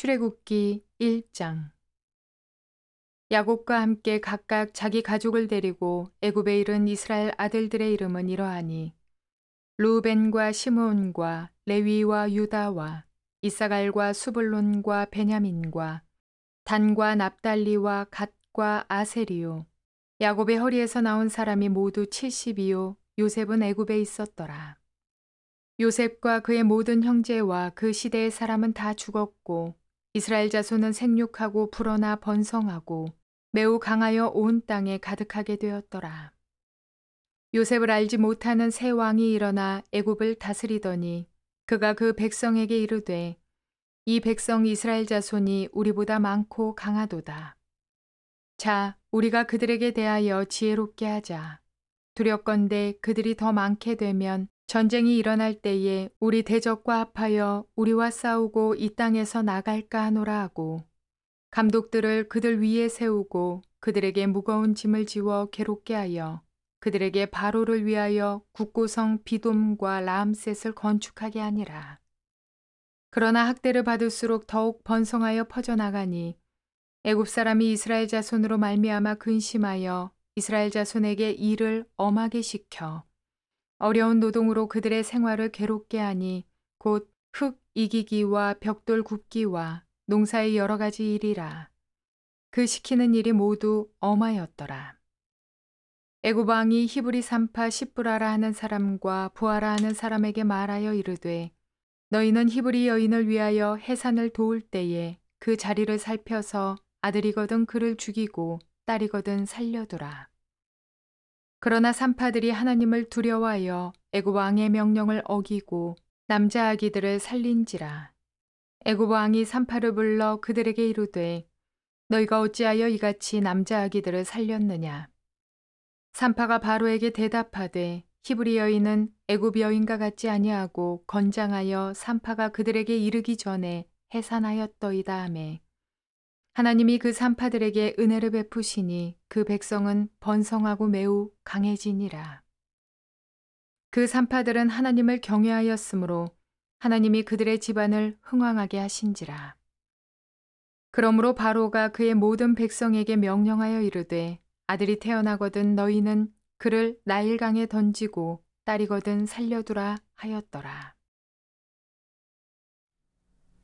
출애굽기 1장. 야곱과 함께 각각 자기 가족을 데리고 애굽에 이른 이스라엘 아들들의 이름은 이러하니 루벤과 시므온과 레위와 유다와 이사갈과 수불론과 베냐민과 단과 납달리와 갓과 아세리요. 야곱의 허리에서 나온 사람이 모두 70이요 요셉은 애굽에 있었더라. 요셉과 그의 모든 형제와 그 시대의 사람은 다 죽었고 이스라엘 자손은 생육하고 불어나 번성하고 매우 강하여 온 땅에 가득하게 되었더라. 요셉을 알지 못하는 새 왕이 일어나 애굽을 다스리더니 그가 그 백성에게 이르되 이 백성 이스라엘 자손이 우리보다 많고 강하도다. 자, 우리가 그들에게 대하여 지혜롭게 하자. 두렵건대 그들이 더 많게 되면 전쟁이 일어날 때에 우리 대적과 합하여 우리와 싸우고 이 땅에서 나갈까 하노라 하고 감독들을 그들 위에 세우고 그들에게 무거운 짐을 지워 괴롭게 하여 그들에게 바로를 위하여 국고성 비돔과 라암셋을 건축하게 하니라. 그러나 학대를 받을수록 더욱 번성하여 퍼져나가니 애굽 사람이 이스라엘 자손으로 말미암아 근심하여 이스라엘 자손에게 일을 엄하게 시켜 어려운 노동으로 그들의 생활을 괴롭게 하니 곧 흙 이기기와 벽돌 굽기와 농사의 여러 가지 일이라. 그 시키는 일이 모두 엄하였더라. 애굽 왕이 히브리 산파 십부라라 하는 사람과 부하라 하는 사람에게 말하여 이르되 너희는 히브리 여인을 위하여 해산을 도울 때에 그 자리를 살펴서 아들이거든 그를 죽이고 딸이거든 살려두라. 그러나 산파들이 하나님을 두려워하여 애굽 왕의 명령을 어기고 남자 아기들을 살린지라. 애굽 왕이 산파를 불러 그들에게 이르되 너희가 어찌하여 이같이 남자 아기들을 살렸느냐. 산파가 바로에게 대답하되 히브리 여인은 애굽 여인과 같지 아니하고 건장하여 산파가 그들에게 이르기 전에 해산하였더이다 하매 하나님이 그 산파들에게 은혜를 베푸시니 그 백성은 번성하고 매우 강해지니라. 그 산파들은 하나님을 경외하였으므로 하나님이 그들의 집안을 흥왕하게 하신지라. 그러므로 바로가 그의 모든 백성에게 명령하여 이르되 아들이 태어나거든 너희는 그를 나일강에 던지고 딸이거든 살려두라 하였더라.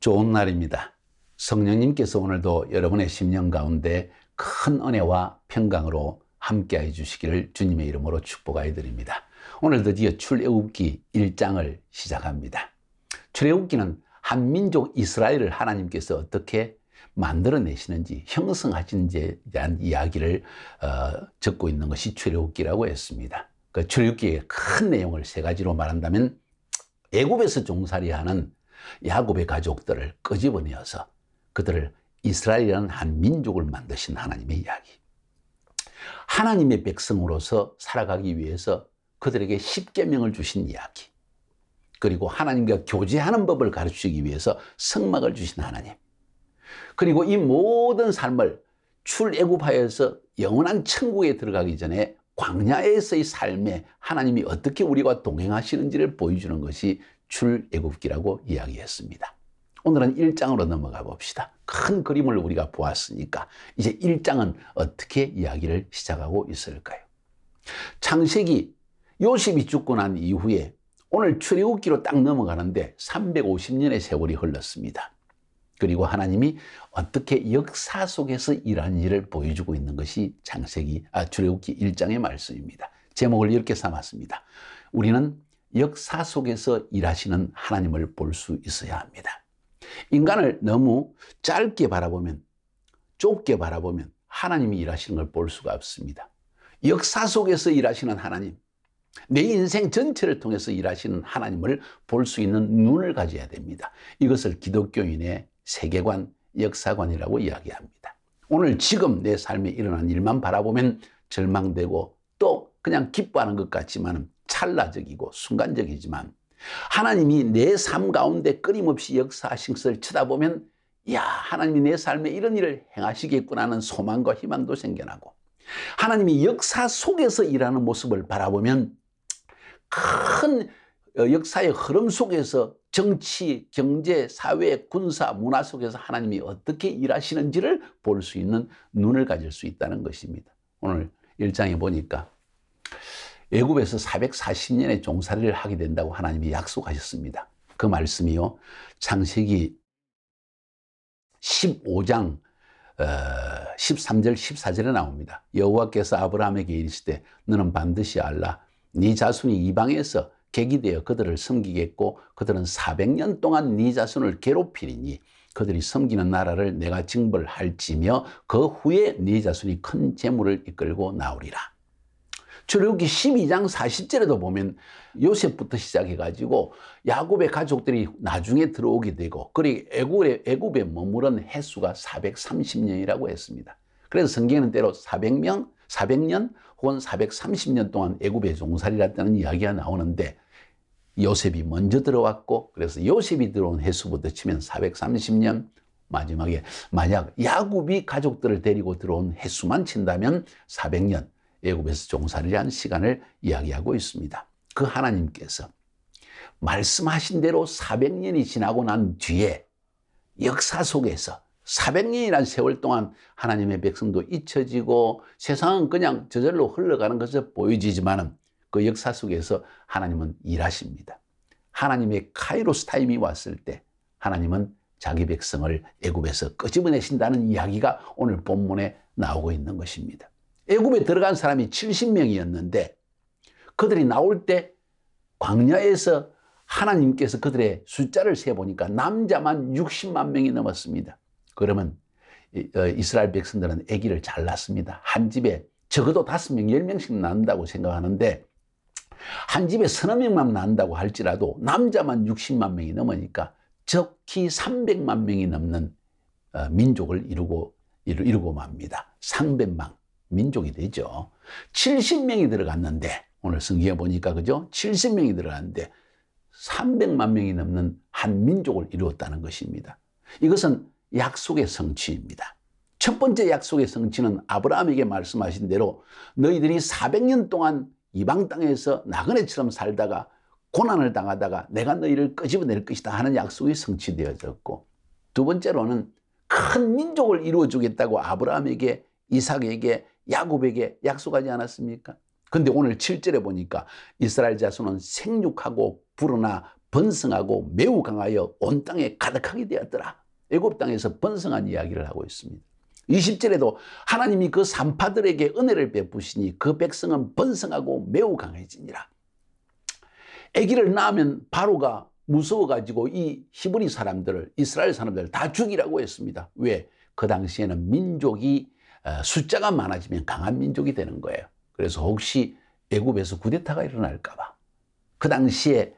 좋은 날입니다. 성령님께서 오늘도 여러분의 심령 가운데 큰 은혜와 평강으로 함께해 주시기를 주님의 이름으로 축복하여 드립니다. 오늘 드디어 출애굽기 1장을 시작합니다. 출애굽기는 한민족 이스라엘을 하나님께서 어떻게 만들어내시는지 형성하시는지에 대한 이야기를 적고 있는 것이 출애굽기라고 했습니다. 그 출애굽기의 큰 내용을 세 가지로 말한다면 애굽에서 종살이하는 야곱의 가족들을 끄집어내어서 그들을 이스라엘이라는 한 민족을 만드신 하나님의 이야기. 하나님의 백성으로서 살아가기 위해서 그들에게 십계명을 주신 이야기. 그리고 하나님과 교제하는 법을 가르치기 위해서 성막을 주신 하나님. 그리고 이 모든 삶을 출애굽하여서 영원한 천국에 들어가기 전에 광야에서의 삶에 하나님이 어떻게 우리와 동행하시는지를 보여주는 것이 출애굽기라고 이야기했습니다. 오늘은 1장으로 넘어가 봅시다. 큰 그림을 우리가 보았으니까 이제 1장은 어떻게 이야기를 시작하고 있을까요? 창세기 요셉이 죽고 난 이후에 오늘 출애굽기로 딱 넘어가는데 350년의 세월이 흘렀습니다. 그리고 하나님이 어떻게 역사 속에서 일하는지를 보여주고 있는 것이 출애굽기 1장의 말씀입니다. 제목을 이렇게 삼았습니다. 우리는 역사 속에서 일하시는 하나님을 볼 수 있어야 합니다. 인간을 너무 짧게 바라보면, 좁게 바라보면 하나님이 일하시는 걸 볼 수가 없습니다. 역사 속에서 일하시는 하나님, 내 인생 전체를 통해서 일하시는 하나님을 볼 수 있는 눈을 가져야 됩니다. 이것을 기독교인의 세계관, 역사관이라고 이야기합니다. 오늘 지금 내 삶에 일어난 일만 바라보면 절망되고 또 그냥 기뻐하는 것 같지만 찰나적이고 순간적이지만 하나님이 내 삶 가운데 끊임없이 역사하신 것을 쳐다보면 야, 하나님이 내 삶에 이런 일을 행하시겠구나 하는 소망과 희망도 생겨나고 하나님이 역사 속에서 일하는 모습을 바라보면 큰 역사의 흐름 속에서 정치, 경제, 사회, 군사, 문화 속에서 하나님이 어떻게 일하시는지를 볼 수 있는 눈을 가질 수 있다는 것입니다. 오늘 1장에 보니까 애굽에서 440년의 종살이를 하게 된다고 하나님이 약속하셨습니다. 그 말씀이요, 창세기 15장 13절 14절에 나옵니다. 여호와께서 아브라함에게 이르시되 너는 반드시 알라. 네 자손이 이방에서 객이 되어 그들을 섬기겠고 그들은 400년 동안 네 자손을 괴롭히리니 그들이 섬기는 나라를 내가 징벌할지며 그 후에 네 자손이 큰 재물을 이끌고 나오리라. 출애굽기 12장 40절에도 보면 요셉부터 시작해가지고 야곱의 가족들이 나중에 들어오게 되고, 그리고 애굽에 머무른 횟수가 430년이라고 했습니다. 그래서 성경에는 때로 400년 혹은 430년 동안 애굽의 종살이라는 이야기가 나오는데, 요셉이 먼저 들어왔고, 그래서 요셉이 들어온 횟수부터 치면 430년, 마지막에 만약 야곱이 가족들을 데리고 들어온 횟수만 친다면 400년, 애굽에서 종살이를 한 시간을 이야기하고 있습니다. 그 하나님께서 말씀하신 대로 400년이 지나고 난 뒤에 역사 속에서 400년이라는 세월 동안 하나님의 백성도 잊혀지고 세상은 그냥 저절로 흘러가는 것을 보여지지만 그 역사 속에서 하나님은 일하십니다. 하나님의 카이로스 타임이 왔을 때 하나님은 자기 백성을 애굽에서 끄집어내신다는 이야기가 오늘 본문에 나오고 있는 것입니다. 애굽에 들어간 사람이 70명이었는데 그들이 나올 때 광야에서 하나님께서 그들의 숫자를 세보니까 남자만 60만 명이 넘었습니다. 그러면 이스라엘 백성들은 아기를 잘 낳습니다. 한 집에 적어도 5명, 10명씩 낳는다고 생각하는데 한 집에 서너 명만 낳는다고 할지라도 남자만 60만 명이 넘으니까 적히 300만 명이 넘는 민족을 이루고 맙니다. 상백만 민족이 되죠. 70명이 들어갔는데 오늘 성경에 보니까 그죠? 70명이 들어갔는데 300만 명이 넘는 한 민족을 이루었다는 것입니다. 이것은 약속의 성취입니다. 첫 번째 약속의 성취는 아브라함에게 말씀하신 대로 너희들이 400년 동안 이방 땅에서 나그네처럼 살다가 고난을 당하다가 내가 너희를 끄집어낼 것이다 하는 약속이 성취되어졌고, 두 번째로는 큰 민족을 이루어주겠다고 아브라함에게, 이삭에게, 야곱에게 약속하지 않았습니까? 근데 오늘 7절에 보니까 이스라엘 자손은 생육하고 불어나 번성하고 매우 강하여 온 땅에 가득하게 되었더라. 애굽 땅에서 번성한 이야기를 하고 있습니다. 20절에도 하나님이 그 산파들에게 은혜를 베푸시니 그 백성은 번성하고 매우 강해지니라. 아기를 낳으면 바로가 무서워가지고 이 히브리 사람들을, 이스라엘 사람들을 다 죽이라고 했습니다. 왜? 그 당시에는 민족이 숫자가 많아지면 강한 민족이 되는 거예요. 그래서 혹시 애굽에서 쿠데타가 일어날까 봐. 그 당시에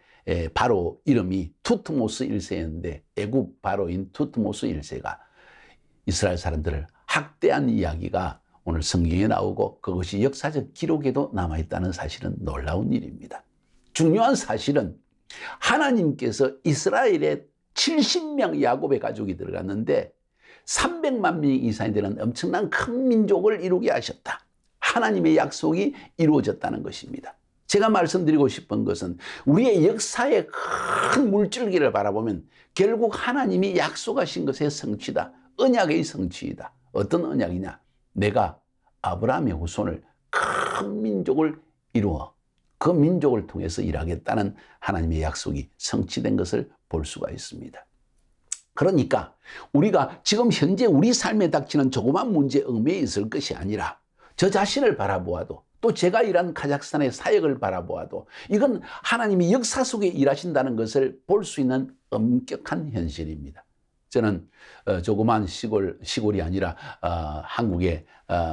바로 이름이 투트모스 1세였는데 애굽 바로인 투트모스 1세가 이스라엘 사람들을 학대한 이야기가 오늘 성경에 나오고 그것이 역사적 기록에도 남아있다는 사실은 놀라운 일입니다. 중요한 사실은 하나님께서 이스라엘에 70명 야곱의 가족이 들어갔는데 300만 명 이상이 되는 엄청난 큰 민족을 이루게 하셨다. 하나님의 약속이 이루어졌다는 것입니다. 제가 말씀드리고 싶은 것은 우리의 역사의 큰 물줄기를 바라보면 결국 하나님이 약속하신 것의 성취다. 언약의 성취이다. 어떤 언약이냐? 내가 아브라함의 후손을 큰 민족을 이루어 그 민족을 통해서 일하겠다는 하나님의 약속이 성취된 것을 볼 수가 있습니다. 그러니까 우리가 지금 현재 우리 삶에 닥치는 조그만 문제에 얽매여 있을 것이 아니라 저 자신을 바라보아도 또 제가 일한 카자흐스탄의 사역을 바라보아도 이건 하나님이 역사 속에 일하신다는 것을 볼 수 있는 엄격한 현실입니다. 저는 조그만 시골이 아니라 한국의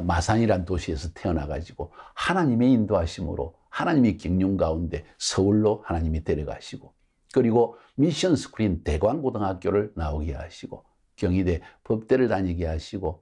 마산이라는 도시에서 태어나가지고 하나님의 인도하심으로 하나님의 경륜 가운데 서울로 하나님이 데려가시고 그리고 미션 스쿨인 대광고등학교를 나오게 하시고 경희대 법대를 다니게 하시고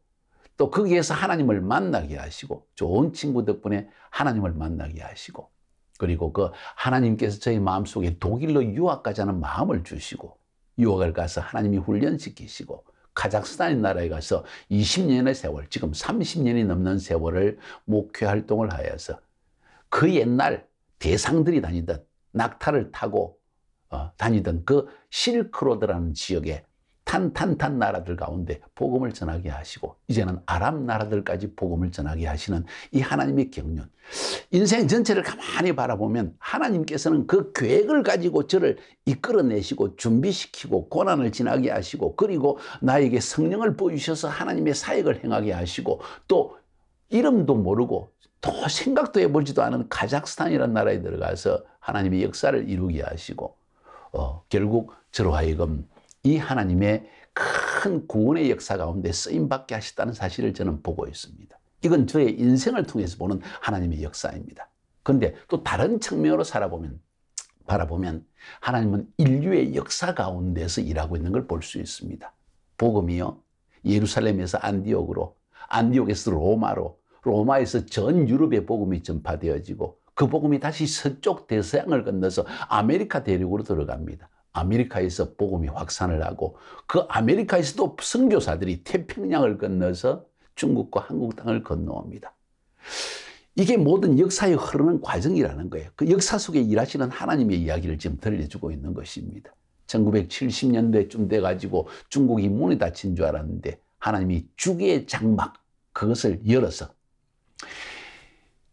또 거기에서 하나님을 만나게 하시고 좋은 친구 덕분에 하나님을 만나게 하시고 그리고 그 하나님께서 저희 마음속에 독일로 유학 가자는 마음을 주시고 유학을 가서 하나님이 훈련시키시고 카자흐스탄 나라에 가서 20년의 세월, 지금 30년이 넘는 세월을 목회 활동을 하여서 그 옛날 대상들이 다니던 낙타를 타고 다니던 그 실크로드라는 지역에 탄탄탄 나라들 가운데 복음을 전하게 하시고 이제는 아랍 나라들까지 복음을 전하게 하시는 이 하나님의 경륜, 인생 전체를 가만히 바라보면 하나님께서는 그 계획을 가지고 저를 이끌어내시고 준비시키고 고난을 지나게 하시고 그리고 나에게 성령을 보여주셔서 하나님의 사역을 행하게 하시고 또 이름도 모르고 또 생각도 해보지도 않은 카자흐스탄이라는 나라에 들어가서 하나님의 역사를 이루게 하시고 결국 저로 하여금 이 하나님의 큰 구원의 역사 가운데 쓰임받게 하셨다는 사실을 저는 보고 있습니다. 이건 저의 인생을 통해서 보는 하나님의 역사입니다. 그런데 또 다른 측면으로 바라보면 하나님은 인류의 역사 가운데서 일하고 있는 걸 볼 수 있습니다. 복음이요, 예루살렘에서 안디옥으로, 안디옥에서 로마로, 로마에서 전 유럽의 복음이 전파되어지고 그 복음이 다시 서쪽 대서양을 건너서 아메리카 대륙으로 들어갑니다. 아메리카에서 복음이 확산을 하고 그 아메리카에서도 선교사들이 태평양을 건너서 중국과 한국 땅을 건너옵니다. 이게 모든 역사의 흐르는 과정이라는 거예요. 그 역사 속에 일하시는 하나님의 이야기를 지금 들려주고 있는 것입니다. 1970년대쯤 돼가지고 중국이 문이 닫힌 줄 알았는데 하나님이 주기의 장막, 그것을 열어서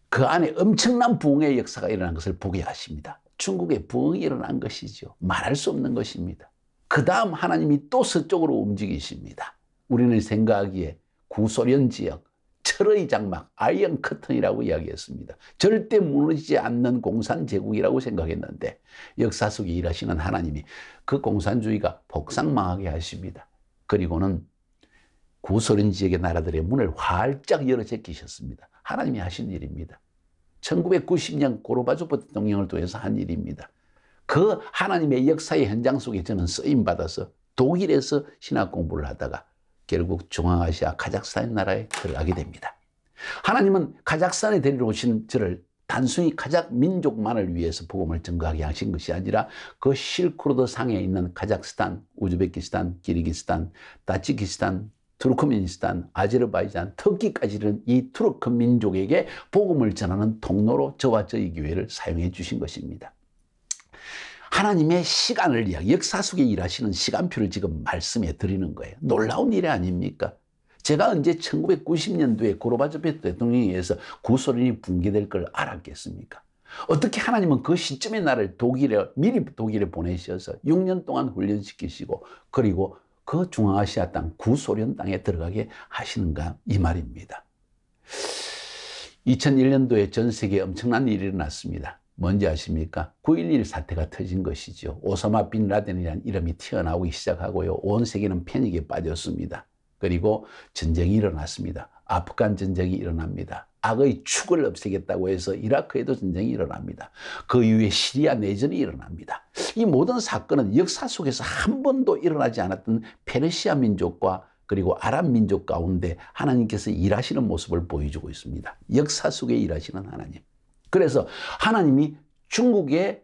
그 안에 엄청난 부흥의 역사가 일어난 것을 보게 하십니다. 중국에 부흥이 일어난 것이죠. 말할 수 없는 것입니다. 그 다음 하나님이 또 서쪽으로 움직이십니다. 우리는 생각하기에 구소련 지역, 철의 장막, 아이언 커튼이라고 이야기했습니다. 절대 무너지지 않는 공산제국이라고 생각했는데 역사 속에 일하시는 하나님이 그 공산주의가 복상망하게 하십니다. 그리고는 구소련 지역의 나라들의 문을 활짝 열어 제끼셨습니다. 하나님이 하신 일입니다. 1990년 고르바초프 대통령을 통해서 한 일입니다. 그 하나님의 역사의 현장 속에 저는 쓰임받아서 독일에서 신학 공부를 하다가 결국 중앙아시아 카자흐스탄 나라에 들어가게 됩니다. 하나님은 카자흐스탄에 데려오신 저를 단순히 카자흐 민족만을 위해서 복음을 전가하게 하신 것이 아니라 그 실크로드 상에 있는 카자흐스탄, 우즈베키스탄, 기르기스탄, 타지키스탄, 투르크메니스탄, 아제르바이잔, 터키까지는 이 투르크 민족에게 복음을 전하는 통로로 저와 저희 교회를 사용해 주신 것입니다. 하나님의 시간을 역사 속에 일하시는 시간표를 지금 말씀해 드리는 거예요. 놀라운 일 아닙니까? 제가 언제 1990년도에 고르바초프 대통령에 의해서 구소련이 붕괴될 걸 알았겠습니까? 어떻게 하나님은 그 시점에 나를 미리 독일에 보내셔서 6년 동안 훈련시키시고 그리고 그 중앙아시아 땅, 구소련 땅에 들어가게 하시는가 이 말입니다. 2001년도에 전 세계에 엄청난 일이 일어났습니다. 뭔지 아십니까? 9.11 사태가 터진 것이죠. 오사마 빈 라덴이라는 이름이 튀어나오기 시작하고요. 온 세계는 패닉에 빠졌습니다. 그리고 전쟁이 일어났습니다. 아프간 전쟁이 일어납니다. 악의 축을 없애겠다고 해서 이라크에도 전쟁이 일어납니다. 그 이후에 시리아 내전이 일어납니다. 이 모든 사건은 역사 속에서 한 번도 일어나지 않았던 페르시아 민족과 그리고 아랍 민족 가운데 하나님께서 일하시는 모습을 보여주고 있습니다. 역사 속에 일하시는 하나님. 그래서 하나님이 중국의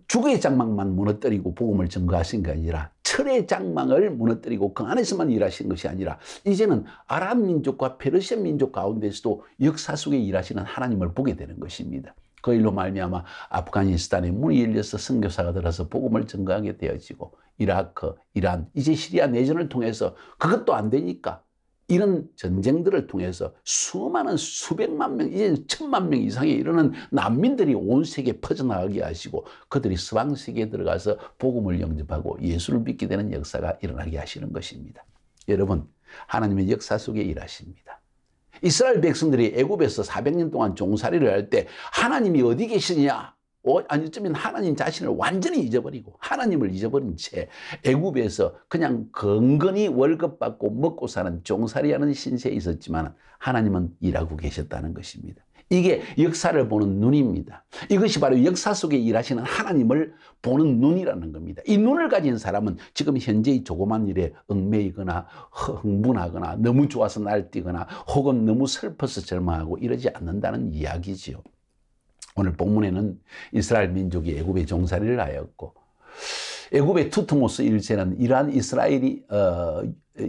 주의 장막만 무너뜨리고 복음을 전가하신 게 아니라 철의 장막을 무너뜨리고 그 안에서만 일하시는 것이 아니라 이제는 아랍 민족과 페르시아 민족 가운데서도 역사 속에 일하시는 하나님을 보게 되는 것입니다. 그 일로 말미암아 아프가니스탄에 문이 열려서 선교사가 들어서 복음을 전가하게 되어지고 이라크, 이란, 이제 시리아 내전을 통해서 그것도 안 되니까 이런 전쟁들을 통해서 수많은 수백만 명, 이제 1,000만 명 이상에 이르는 난민들이 온 세계에 퍼져나가게 하시고 그들이 서방 세계에 들어가서 복음을 영접하고 예수를 믿게 되는 역사가 일어나게 하시는 것입니다. 여러분, 하나님의 역사 속에 일하십니다. 이스라엘 백성들이 애굽에서 400년 동안 종살이를 할 때 하나님이 어디 계시냐? 아니 어쩌면 하나님 자신을 완전히 잊어버리고 하나님을 잊어버린 채 애굽에서 그냥 건건히 월급 받고 먹고 사는 종살이하는 신세에 있었지만 하나님은 일하고 계셨다는 것입니다. 이게 역사를 보는 눈입니다. 이것이 바로 역사 속에 일하시는 하나님을 보는 눈이라는 겁니다. 이 눈을 가진 사람은 지금 현재의 조그만 일에 얽매이거나 흥분하거나 너무 좋아서 날뛰거나 혹은 너무 슬퍼서 절망하고 이러지 않는다는 이야기지요. 오늘 본문에는 이스라엘 민족이 애굽에 종살이를 하였고 애굽의 투트모스 1세는 이러한 이스라엘이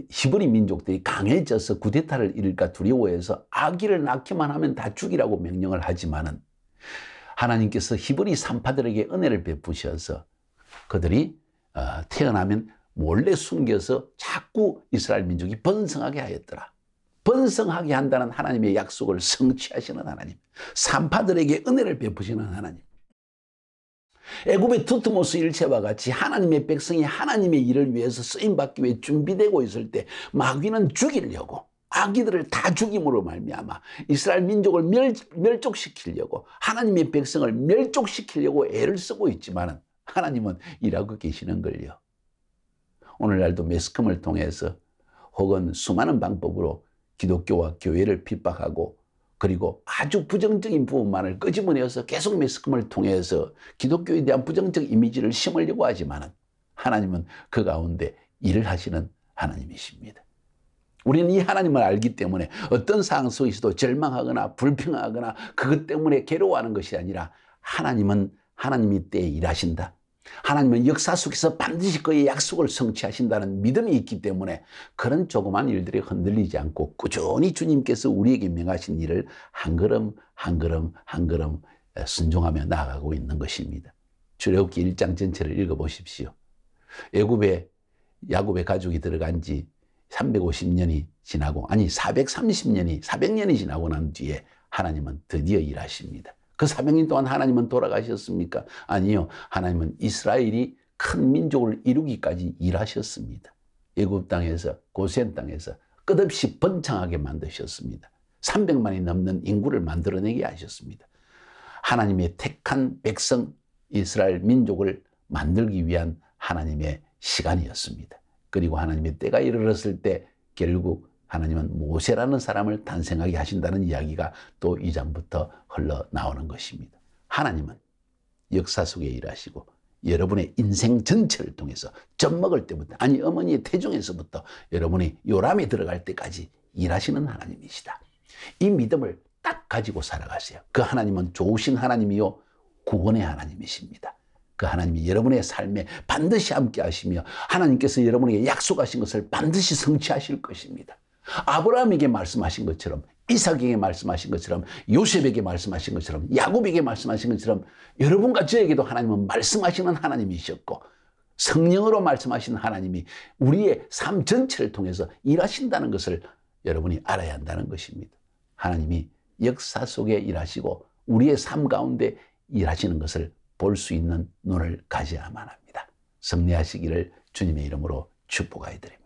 히브리 민족들이 강해져서 쿠데타를 일을까 두려워해서 아기를 낳기만 하면 다 죽이라고 명령을 하지만은 하나님께서 히브리 산파들에게 은혜를 베푸셔서 그들이 태어나면 몰래 숨겨서 자꾸 이스라엘 민족이 번성하게 하였더라. 번성하게 한다는 하나님의 약속을 성취하시는 하나님, 산파들에게 은혜를 베푸시는 하나님, 애굽의 두트모스 일체와 같이 하나님의 백성이 하나님의 일을 위해서 쓰임받기 위해 준비되고 있을 때 마귀는 죽이려고, 아기들을 다 죽임으로 말미암아 이스라엘 민족을 멸족시키려고, 하나님의 백성을 멸족시키려고 애를 쓰고 있지만 하나님은 일하고 계시는 걸요. 오늘날도 매스컴을 통해서 혹은 수많은 방법으로 기독교와 교회를 핍박하고, 그리고 아주 부정적인 부분만을 끄집어내어서 계속 매스컴을 통해서 기독교에 대한 부정적 이미지를 심으려고 하지만 하나님은 그 가운데 일을 하시는 하나님이십니다. 우리는 이 하나님을 알기 때문에 어떤 상황 속에서도 절망하거나 불평하거나 그것 때문에 괴로워하는 것이 아니라, 하나님은 하나님이 때에 일하신다, 하나님은 역사 속에서 반드시 그의 약속을 성취하신다는 믿음이 있기 때문에 그런 조그만 일들에 흔들리지 않고 꾸준히 주님께서 우리에게 명하신 일을 한 걸음 한 걸음 한 걸음 순종하며 나아가고 있는 것입니다. 출애굽기 1장 전체를 읽어보십시오. 애굽에 야곱의 가족이 들어간 지 350년이 지나고, 아니 430년이 지나고 난 뒤에 하나님은 드디어 일하십니다. 그 400년 동안 하나님은 돌아가셨습니까? 아니요. 하나님은 이스라엘이 큰 민족을 이루기까지 일하셨습니다. 애굽 땅에서, 고센 땅에서 끝없이 번창하게 만드셨습니다. 300만이 넘는 인구를 만들어내게 하셨습니다. 하나님의 택한 백성 이스라엘 민족을 만들기 위한 하나님의 시간이었습니다. 그리고 하나님의 때가 이르렀을 때 결국 하나님은 모세라는 사람을 탄생하게 하신다는 이야기가 또 2장부터 흘러나오는 것입니다. 하나님은 역사 속에 일하시고 여러분의 인생 전체를 통해서 젖 먹을 때부터, 아니 어머니의 태중에서부터 여러분이 요람에 들어갈 때까지 일하시는 하나님이시다. 이 믿음을 딱 가지고 살아가세요. 그 하나님은 좋으신 하나님이요 구원의 하나님이십니다. 그 하나님이 여러분의 삶에 반드시 함께 하시며 하나님께서 여러분에게 약속하신 것을 반드시 성취하실 것입니다. 아브라함에게 말씀하신 것처럼, 이삭에게 말씀하신 것처럼, 요셉에게 말씀하신 것처럼, 야곱에게 말씀하신 것처럼 여러분과 저에게도 하나님은 말씀하시는 하나님이셨고, 성령으로 말씀하시는 하나님이 우리의 삶 전체를 통해서 일하신다는 것을 여러분이 알아야 한다는 것입니다. 하나님이 역사 속에 일하시고 우리의 삶 가운데 일하시는 것을 볼 수 있는 눈을 가져야만 합니다. 승리하시기를 주님의 이름으로 축복하여 드립니다.